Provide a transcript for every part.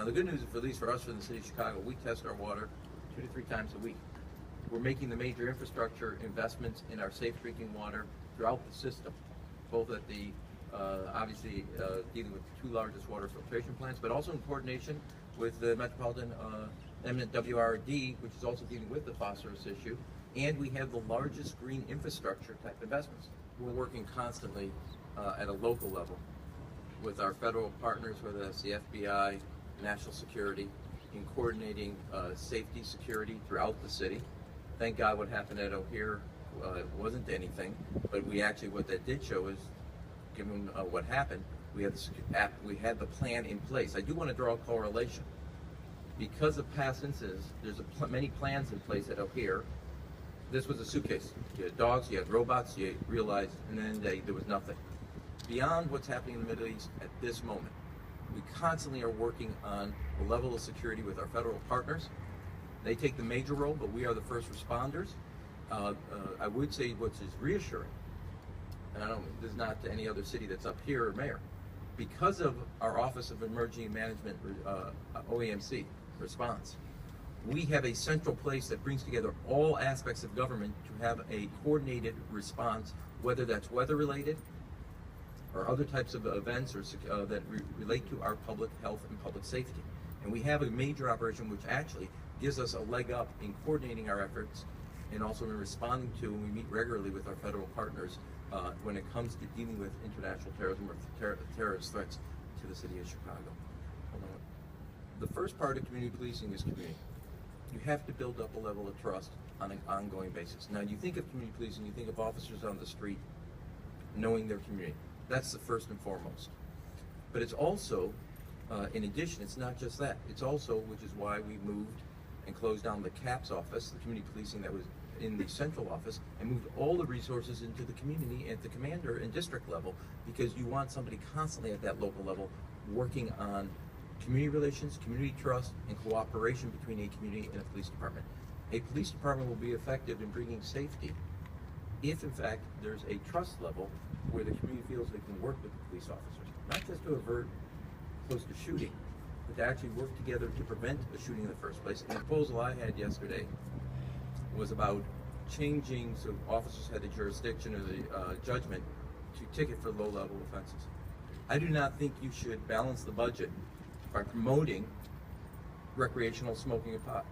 Now the good news is, at least for us in the city of Chicago, we test our water 2 to 3 times a week. We're making the major infrastructure investments in our safe drinking water throughout the system, both at the, obviously dealing with the 2 largest water filtration plants, but also in coordination with the Metropolitan Eminent WRD, which is also dealing with the phosphorus issue, and we have the largest green infrastructure type investments. We're working constantly at a local level with our federal partners, whether that's the FBI, national security, in coordinating safety security throughout the city. Thank God what happened at O'Hare wasn't anything, but what that did show is, given what happened, we had the plan in place. I do want to draw a correlation. Because of past incidents, there's many plans in place at O'Hare. This was a suitcase. You had dogs, you had robots, you realized, and then there was nothing. Beyond what's happening in the Middle East at this moment, we constantly are working on a level of security with our federal partners. They take the major role, but we are the first responders. I would say what is reassuring, and this is not to any other city that's up here or mayor, because of our Office of Emergency Management, OEMC, response, we have a central place that brings together all aspects of government to have a coordinated response, whether that's weather related or other types of events that relate to our public health and public safety. And we have a major operation which actually gives us a leg up in coordinating our efforts and also in responding to, and we meet regularly with our federal partners when it comes to dealing with international terrorism or terrorist threats to the city of Chicago. The first part of community policing is community. You have to build up a level of trust on an ongoing basis. Now, you think of community policing, you think of officers on the street knowing their community. That's the first and foremost. But it's also, in addition, it's not just that. It's also, which is why we moved and closed down the CAPS office, the community policing that was in the central office, and moved all the resources into the community at the commander and district level, because you want somebody constantly at that local level working on community relations, community trust, and cooperation between a community and a police department. A police department will be effective in bringing safety if, in fact, there's a trust level where the community feels they can work with the police officers, not just to avert close to shooting, but to actually work together to prevent a shooting in the first place. And the proposal I had yesterday was about changing so officers had the jurisdiction or the judgment to ticket for low-level offenses. I do not think you should balance the budget by promoting recreational smoking of pot.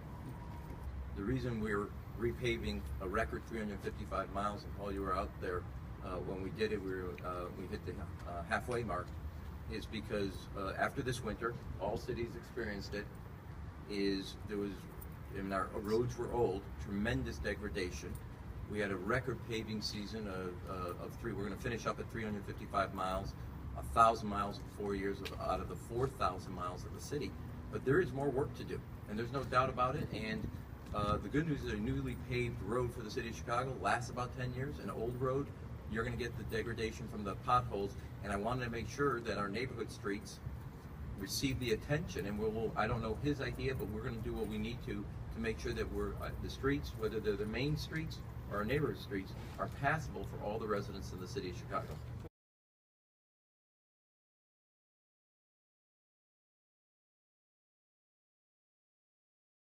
The reason we're repaving a record 355 miles, and Paul, you were out there when we did it, we hit the halfway mark, is because after this winter, all cities experienced it, our roads were old, tremendous degradation. We had a record paving season we're going to finish up at 355 miles, 1,000 miles in 4 years out of the 4,000 miles of the city. But there is more work to do, and there's no doubt about it. And the good news is a newly paved road for the city of Chicago lasts about 10 years. An old road, you're going to get the degradation from the potholes. And I wanted to make sure that our neighborhood streets receive the attention. And I don't know his idea, but we're going to do what we need to make sure that the streets, whether they're the main streets or our neighborhood streets, are passable for all the residents of the city of Chicago.